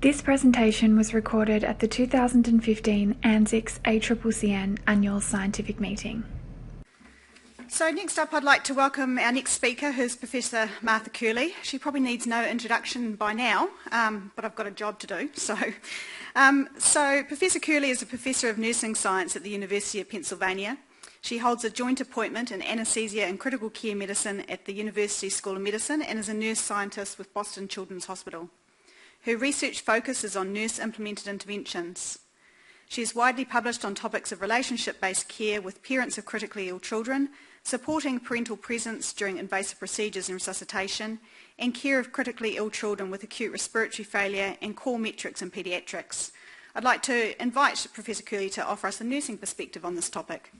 This presentation was recorded at the 2015 ANZICS ACCCN Annual Scientific Meeting. So next up I'd like to welcome our next speaker, who's Professor Martha Curley. She probably needs no introduction by now, but I've got a job to do. So Professor Curley is a Professor of Nursing Science at the University of Pennsylvania. She holds a joint appointment in Anaesthesia and Critical Care Medicine at the University School of Medicine and is a nurse scientist with Boston Children's Hospital. Her research focuses on nurse-implemented interventions. She is widely published on topics of relationship-based care with parents of critically ill children, supporting parental presence during invasive procedures and resuscitation, and care of critically ill children with acute respiratory failure and core metrics in paediatrics. I'd like to invite Professor Curley to offer us a nursing perspective on this topic.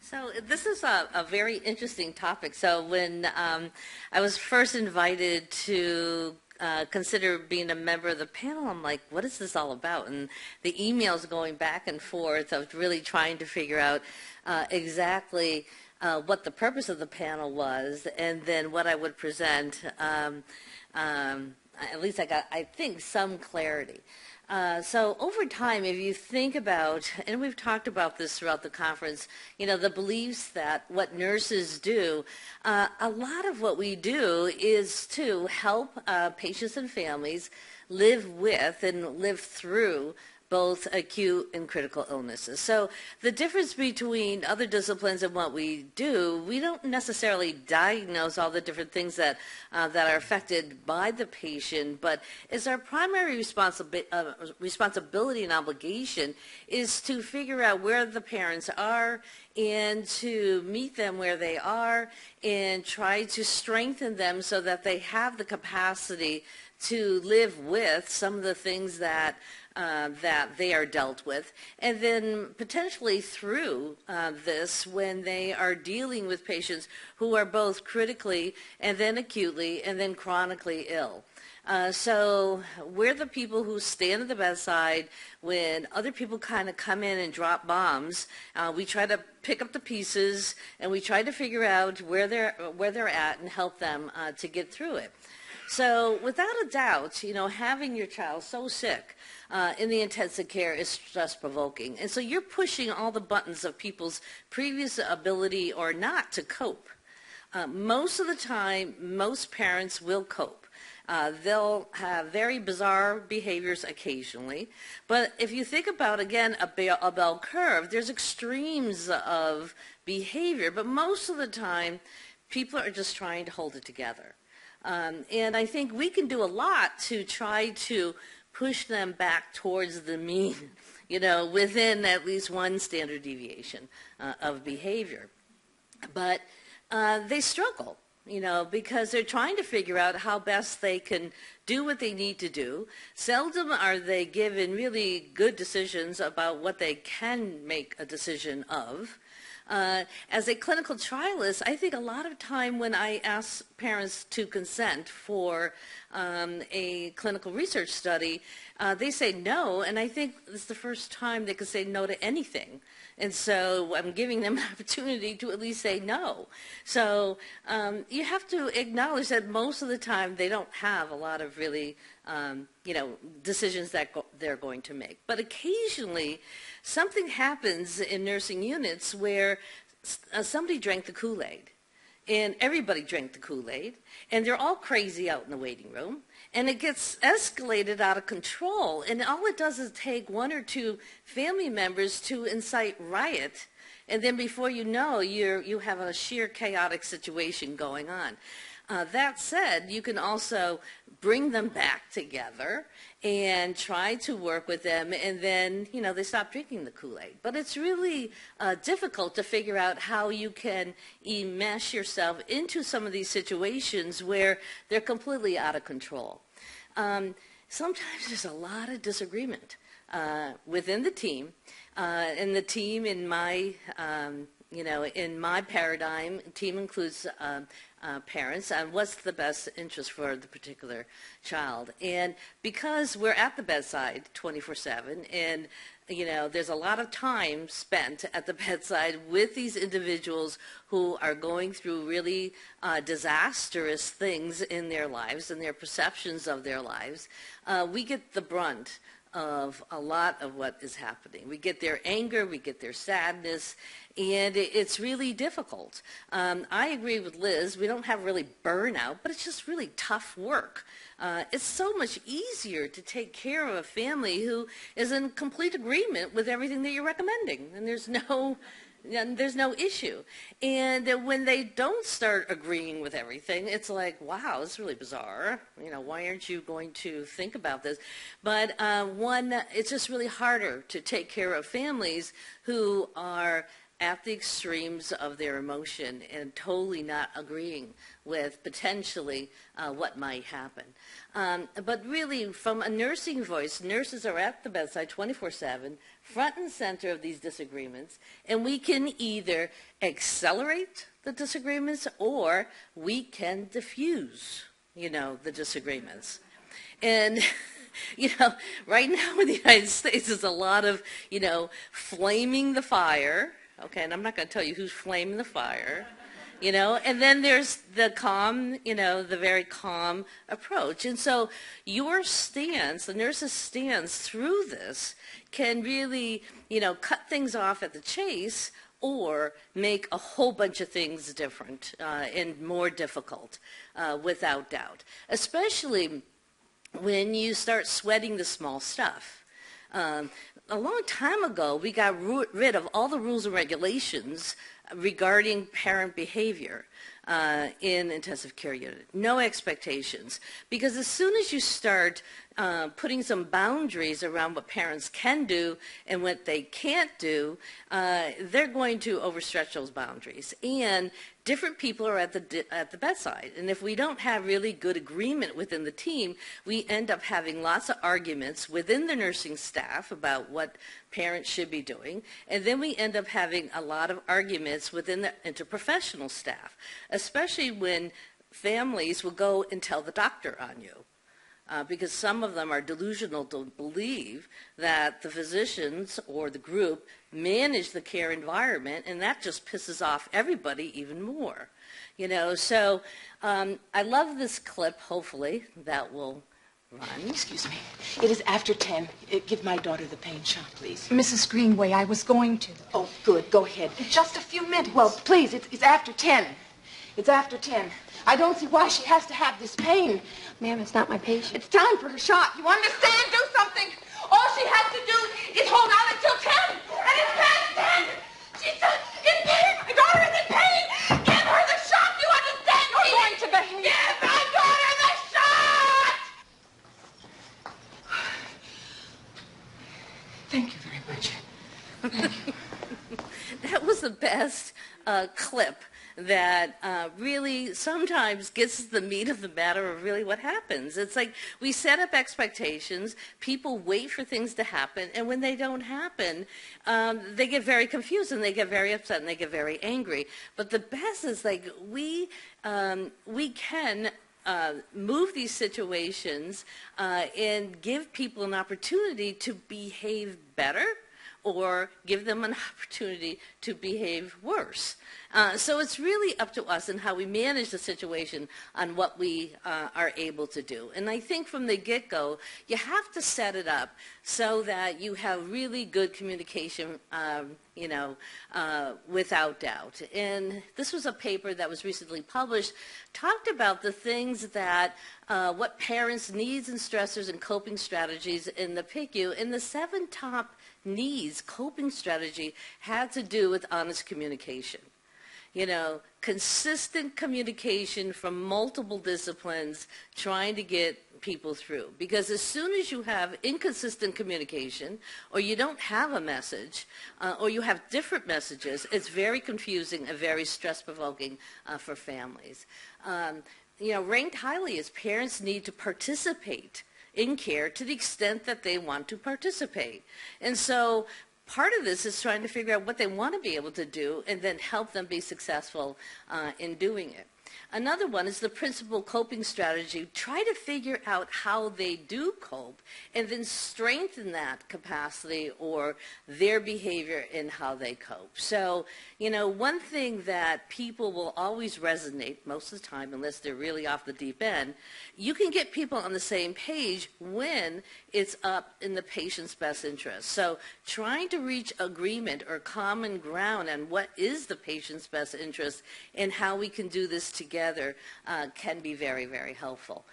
So this is a very interesting topic. So when I was first invited to consider being a member of the panel, I'm like, what is this all about? And the emails going back and forth of really trying to figure out exactly what the purpose of the panel was, and then what I would present. At least I got, I think, some clarity. So over time, if you think about, and we've talked about this throughout the conference, you know, the beliefs that what nurses do, a lot of what we do is to help patients and families live with and live through both acute and critical illnesses. So the difference between other disciplines and what we do, we don't necessarily diagnose all the different things that are affected by the patient, but it's our primary responsibility and obligation is to figure out where the parents are and to meet them where they are and try to strengthen them so that they have the capacity to live with some of the things that they are dealt with, and then potentially through this when they are dealing with patients who are both critically and then acutely and then chronically ill. So we're the people who stand at the bedside when other people kind of come in and drop bombs. We try to pick up the pieces and we try to figure out where they're at and help them to get through it. So without a doubt, you know, having your child so sick in the intensive care is stress-provoking. And so you're pushing all the buttons of people's previous ability or not to cope. Most of the time, most parents will cope. They'll have very bizarre behaviors occasionally. But if you think about, again, a bell curve, there's extremes of behavior. But most of the time, people are just trying to hold it together. And I think we can do a lot to try to push them back towards the mean, you know, within at least one standard deviation of behavior. But they struggle, you know, because they're trying to figure out how best they can do what they need to do. Seldom are they given really good decisions about what they can make a decision of. As a clinical trialist, I think a lot of time when I ask parents to consent for a clinical research study, they say no, and I think it's the first time they could say no to anything. And so I'm giving them an opportunity to at least say no. So you have to acknowledge that most of the time they don't have a lot of really you know, decisions that they're going to make. But occasionally something happens in nursing units where somebody drank the Kool-Aid, and everybody drank the Kool-Aid, and they're all crazy out in the waiting room, and it gets escalated out of control, and all it does is take one or two family members to incite riot, and then before you know, you have a sheer chaotic situation going on. That said, you can also bring them back together and try to work with them, and then, you know, they stop drinking the Kool-Aid. But it's really difficult to figure out how you can enmesh yourself into some of these situations where they're completely out of control. Sometimes there's a lot of disagreement within the team, and the team in my in my paradigm, team includes parents and what's the best interest for the particular child. And because we're at the bedside 24/7, and there's a lot of time spent at the bedside with these individuals who are going through really disastrous things in their lives and their perceptions of their lives, we get the brunt of a lot of what is happening. We get their anger, we get their sadness, and it's really difficult. I agree with Liz. We don't have really burnout, but it's just really tough work. It's so much easier to take care of a family who is in complete agreement with everything that you're recommending, and there's no issue. And when they don't start agreeing with everything, it's like, wow, it's really bizarre. Why aren't you going to think about this? But it's just really harder to take care of families who are at the extremes of their emotion and totally not agreeing with potentially what might happen. But really, from a nursing voice, nurses are at the bedside 24/7, front and center of these disagreements, and we can either accelerate the disagreements or we can diffuse, the disagreements. And right now in the United States, there's a lot of, flaming the fire. Okay, and I'm not going to tell you who's flaming the fire, and then there's the calm, the very calm approach. And so your stance, the nurse's stance through this can really, cut things off at the chase or make a whole bunch of things different and more difficult, without doubt, especially when you start sweating the small stuff. A long time ago, we got rid of all the rules and regulations regarding parent behavior in intensive care unit. No expectations. Because as soon as you start putting some boundaries around what parents can do and what they can't do, they're going to overstretch those boundaries. And different people are at the bedside. And if we don't have really good agreement within the team, we end up having lots of arguments within the nursing staff about what parents should be doing. And then we end up having a lot of arguments within the interprofessional staff, especially when families will go and tell the doctor on you. Because some of them are delusional to believe that the physicians or the group manage the care environment, and that just pisses off everybody even more. So I love this clip. Hopefully that will run. Excuse me. It is after 10. Give my daughter the pain shot, please. Mrs. Greenway, I was going to. Oh, good. Go ahead. In just a few minutes. Well, please, it's after 10. It's after 10. I don't see why she has to have this pain. Ma'am, it's not my patient. It's time for her shot. You understand? Do something. All she has to do is hold out until 10. And it's past 10. She's in pain. My daughter is in pain. Give her the shot. You understand? You're going to behave. Give my daughter the shot. Thank you very much. Thank you. That was the best clip that really sometimes gets the meat of the matter of really what happens. It's like we set up expectations, people wait for things to happen, and when they don't happen, they get very confused and they get very upset and they get very angry. But the best is like we can move these situations and give people an opportunity to behave better or give them an opportunity to behave worse. So it's really up to us and how we manage the situation on what we are able to do. And I think from the get-go, you have to set it up so that you have really good communication, without doubt. And this was a paper that was recently published, talked about the things that, what parents' needs and stressors and coping strategies in the PICU, and the 7 top needs coping strategy had to do with honest communication. Consistent communication from multiple disciplines trying to get people through. Because as soon as you have inconsistent communication, or you don't have a message, or you have different messages, it's very confusing and very stress-provoking for families. Ranked highly is parents need to participate in care to the extent that they want to participate. And so part of this is trying to figure out what they want to be able to do and then help them be successful in doing it. Another one is the principal coping strategy. Try to figure out how they do cope and then strengthen that capacity or their behavior in how they cope. So, you know, one thing that people will always resonate most of the time, unless they're really off the deep end, you can get people on the same page when it's up in the patient's best interest. So trying to reach agreement or common ground on what is the patient's best interest and how we can do this together can be very, very helpful.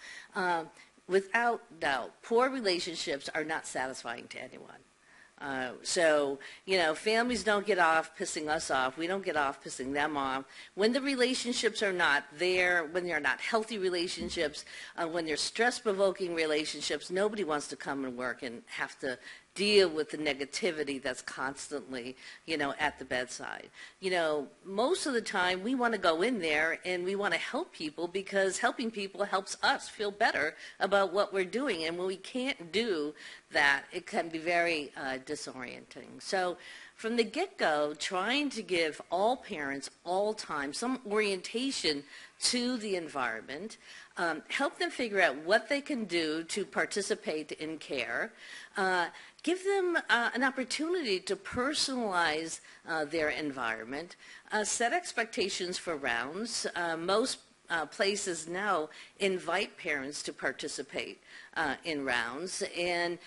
Without doubt, poor relationships are not satisfying to anyone. So, you know, families don't get off pissing us off. We don't get off pissing them off. When the relationships are not there, when they're not healthy relationships, when they're stress-provoking relationships, nobody wants to come and work and have to deal with the negativity that's constantly, you know, at the bedside. You know, most of the time we want to go in there and we want to help people because helping people helps us feel better about what we're doing. And when we can't do that, it can be very disorienting. So from the get-go, trying to give all parents, all time, some orientation to the environment, help them figure out what they can do to participate in care, give them an opportunity to personalize their environment, set expectations for rounds. Most places now invite parents to participate in rounds, and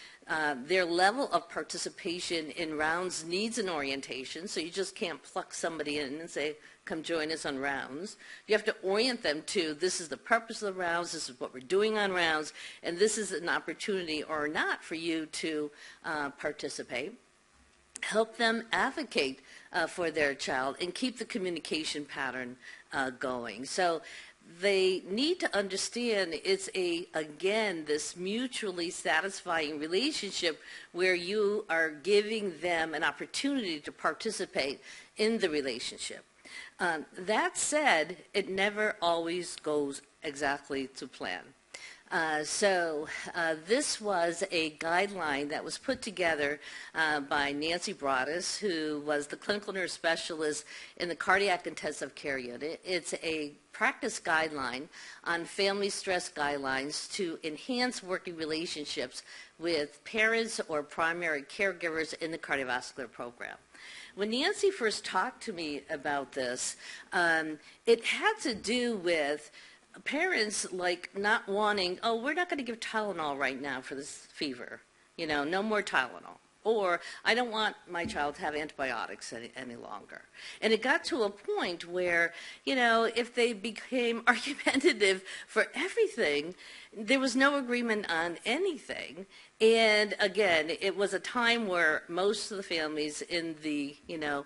their level of participation in rounds needs an orientation, so you just can't pluck somebody in and say, come join us on rounds. You have to orient them to, this is the purpose of the rounds, this is what we're doing on rounds, and this is an opportunity or not for you to participate. Help them advocate for their child and keep the communication pattern going. So they need to understand it's again, this mutually satisfying relationship where you are giving them an opportunity to participate in the relationship. That said, it never always goes exactly to plan. This was a guideline that was put together by Nancy Broaddus, who was the clinical nurse specialist in the cardiac intensive care unit. It's a practice guideline on family stress guidelines to enhance working relationships with parents or primary caregivers in the cardiovascular program. When Nancy first talked to me about this, it had to do with parents like not wanting, oh, we're not going to give Tylenol right now for this fever, you know, no more Tylenol. Or I don't want my child to have antibiotics any longer. And it got to a point where, you know, if they became argumentative for everything, there was no agreement on anything. And again, it was a time where most of the families in the, you know,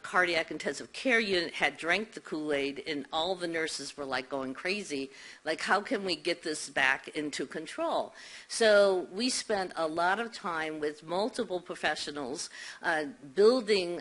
cardiac intensive care unit had drank the Kool-Aid, and all the nurses were like going crazy. Like, how can we get this back into control? So we spent a lot of time with multiple professionals building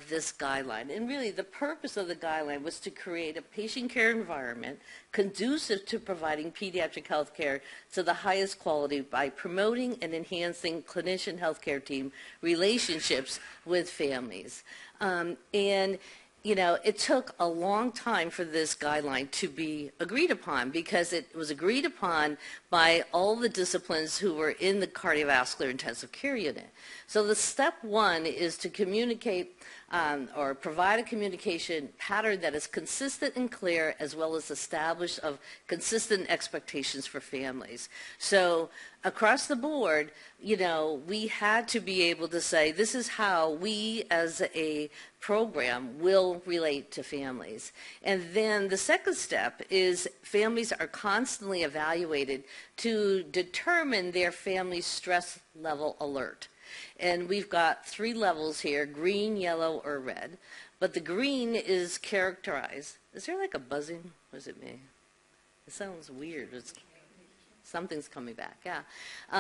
this guideline. And really, the purpose of the guideline was to create a patient care environment conducive to providing pediatric health care to the highest quality by promoting and enhancing clinician healthcare team relationships with families. And, you know, it took a long time for this guideline to be agreed upon because it was agreed upon by all the disciplines who were in the cardiovascular intensive care unit. So the step one is to communicate or provide a communication pattern that is consistent and clear, as well as established of consistent expectations for families. So across the board, you know, we had to be able to say, this is how we as a program will relate to families. And then the second step is families are constantly evaluated to determine their family's stress level alert. And we've got 3 levels here, green, yellow, or red. But the green is characterized. Is there like a buzzing? Or is it me? It sounds weird. Something's coming back, yeah.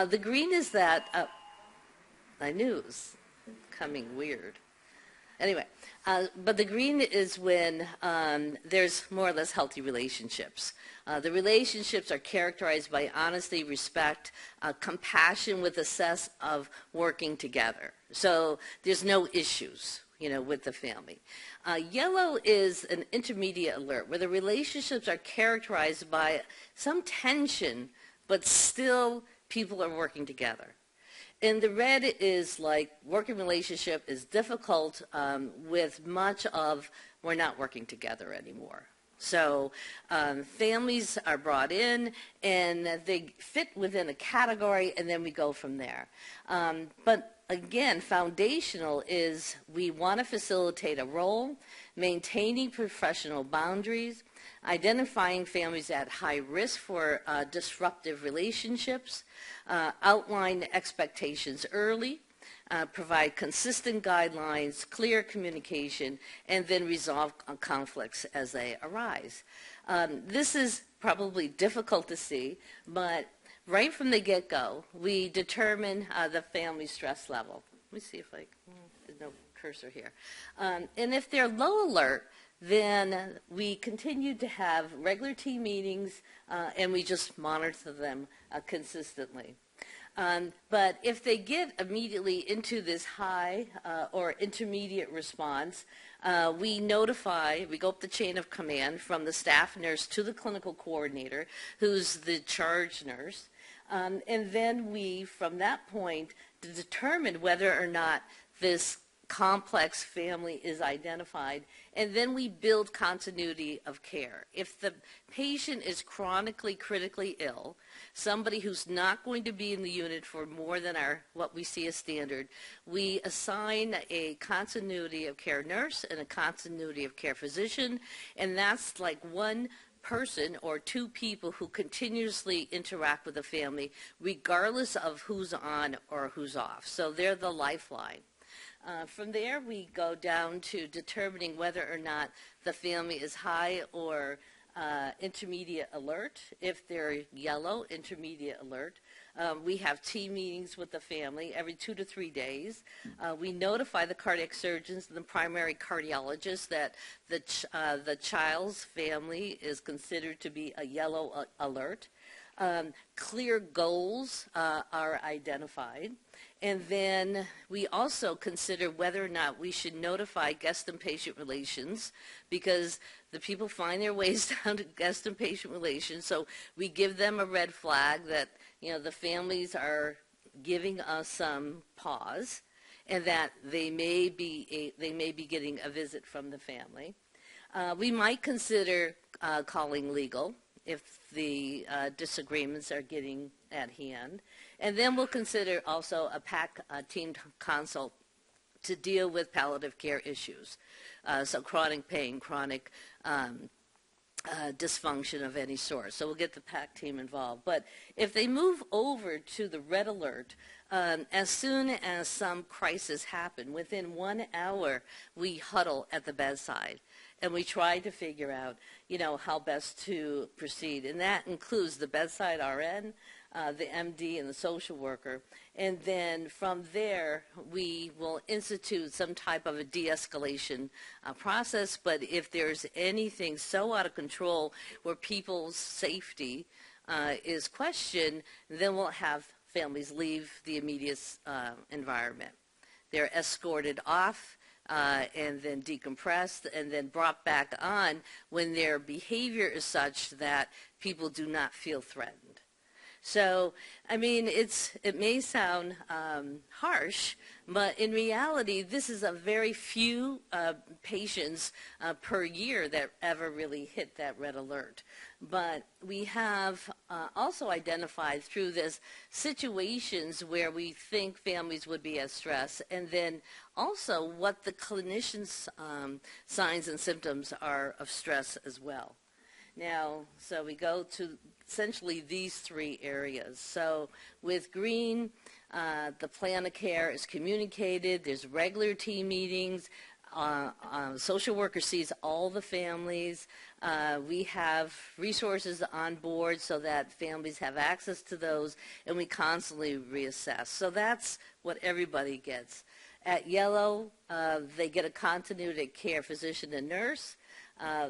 The green is that, I knew it was coming weird. Anyway, but the green is when there's more or less healthy relationships. The relationships are characterized by honesty, respect, compassion with a sense of working together. So there's no issues, with the family. Yellow is an intermediate alert where the relationships are characterized by some tension, but still people are working together. And the red is like working relationship is difficult with much of we're not working together anymore. So families are brought in and they fit within a category and then we go from there. But again, foundational is we want to facilitate a role, maintaining professional boundaries, identifying families at high risk for disruptive relationships, outline expectations early, provide consistent guidelines, clear communication, and then resolve conflicts as they arise. This is probably difficult to see, but right from the get-go, we determine the family stress level. Let me see if there's no cursor here. And if they're low alert, then we continue to have regular team meetings and we just monitor them consistently. But if they get immediately into this high or intermediate response, we go up the chain of command from the staff nurse to the clinical coordinator, who's the charge nurse. And then we, from that point, determine whether or not this complex family is identified, and then we build continuity of care. If the patient is chronically critically ill, somebody who's not going to be in the unit for more than what we see as standard, we assign a continuity of care nurse and a continuity of care physician, and that's like one person or two people who continuously interact with the family regardless of who's on or who's off. So they're the lifeline. From there, we go down to determining whether or not the family is high or intermediate alert. If they're yellow, intermediate alert. We have team meetings with the family every 2 to 3 days. We notify the cardiac surgeons and the primary cardiologists that the child's family is considered to be a yellow alert. Clear goals are identified. And then we also consider whether or not we should notify guest and patient relations, because the people find their ways down to guest and patient relations. So we give them a red flag that, the families are giving us some pause and that they may be getting a visit from the family. We might consider calling legal if the disagreements are getting at hand. And then we'll consider also a PAC team consult to deal with palliative care issues. So chronic pain, chronic dysfunction of any sort. So we'll get the PAC team involved. But if they move over to the red alert, as soon as some crisis happen, within 1 hour, we huddle at the bedside. And we try to figure out, how best to proceed. And that includes the bedside RN, the MD, and the social worker. And then from there, we will institute some type of a de-escalation process. But if there's anything so out of control where people's safety is questioned, then we'll have families leave the immediate environment. They're escorted off and then decompressed and then brought back on when their behavior is such that people do not feel threatened. So, it may sound harsh, but in reality, this is a very few patients per year that ever really hit that red alert. But we have also identified through this situations where we think families would be at stress, and then also what the clinician's signs and symptoms are of stress as well. Now, so we go to essentially these 3 areas. So with green, the plan of care is communicated. There's regular team meetings. Social worker sees all the families. We have resources on board so that families have access to those, and we constantly reassess. So that's what everybody gets. At yellow, they get a continuity of care physician and nurse.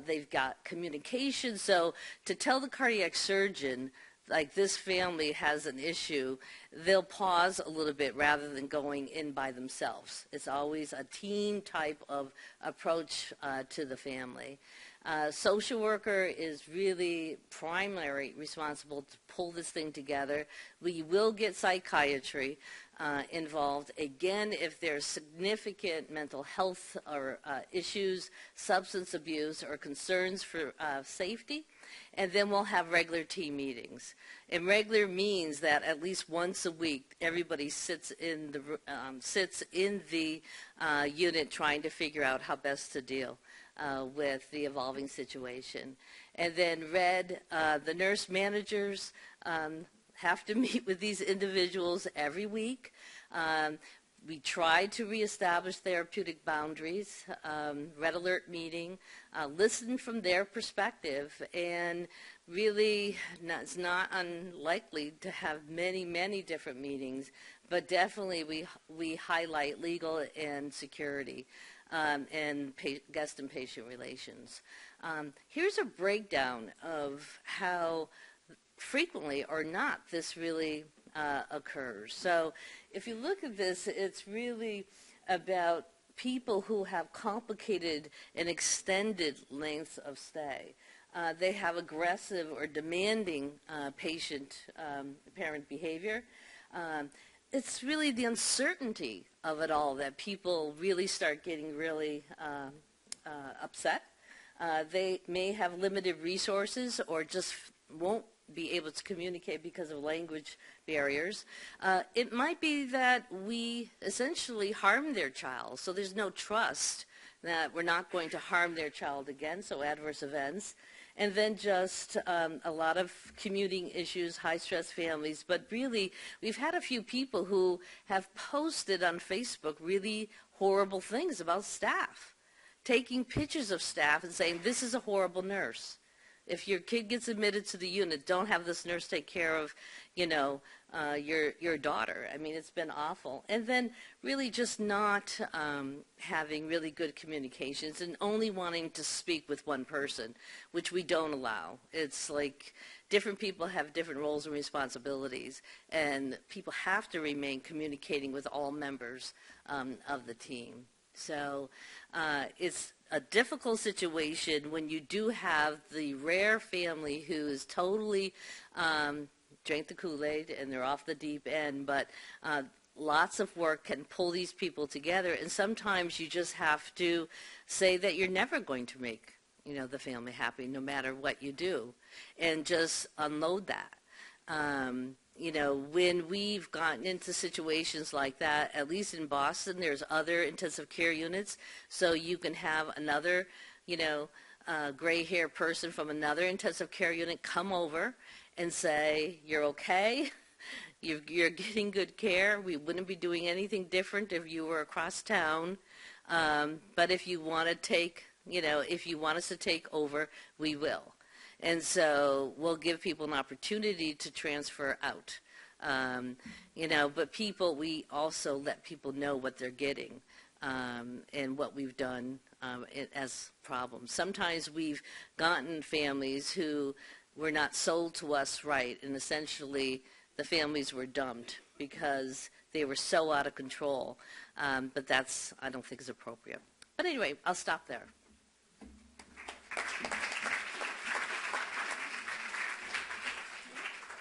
They've got communication. So to tell the cardiac surgeon, like this family has an issue, they'll pause a little bit rather than going in by themselves. It's always a team type of approach to the family. Social worker is really primary responsible to pull this thing together. We will get psychiatry involved. Again, if there's significant mental health or issues, substance abuse, or concerns for safety, and then we'll have regular team meetings. And regular means that at least once a week, everybody sits in the unit trying to figure out how best to deal with the evolving situation. And then red, the nurse managers have to meet with these individuals every week. We try to reestablish therapeutic boundaries, red alert meeting, listen from their perspective, and really it's not unlikely to have many, many different meetings, but definitely we highlight legal and security and guest and patient relations. Here's a breakdown of how frequently or not this really occurs. So if you look at this, it's really about people who have complicated and extended lengths of stay. They have aggressive or demanding patient-parent behavior. It's really the uncertainty of it all that people really start getting really upset. They may have limited resources or just won't be able to communicate because of language barriers. It might be that we essentially harm their child, so there's no trust that we're not going to harm their child again, so adverse events. And then just a lot of commuting issues, high-stress families. But really, we've had a few people who have posted on Facebook really horrible things about staff, taking pictures of staff and saying, this is a horrible nurse. If your kid gets admitted to the unit, don't have this nurse take care of, your daughter. I mean, it's been awful. And then really just not having really good communications and only wanting to speak with one person, which we don't allow. It's like different people have different roles and responsibilities, and people have to remain communicating with all members of the team. So it's a difficult situation when you do have the rare family who is totally drank the Kool-Aid and they're off the deep end, but lots of work can pull these people together, and sometimes you just have to say that you're never going to make the family happy no matter what you do, and just unload that. When we've gotten into situations like that, at least in Boston, there's other intensive care units, so you can have another, gray-haired person from another intensive care unit come over and say, you're okay, you're getting good care, we wouldn't be doing anything different if you were across town, but if you want to take, if you want us to take over, we will. And so we'll give people an opportunity to transfer out. But we also let people know what they're getting and what we've done as problems. Sometimes we've gotten families who were not sold to us right, and essentially the families were dumped because they were so out of control. But that's, I don't think, is appropriate. But anyway, I'll stop there.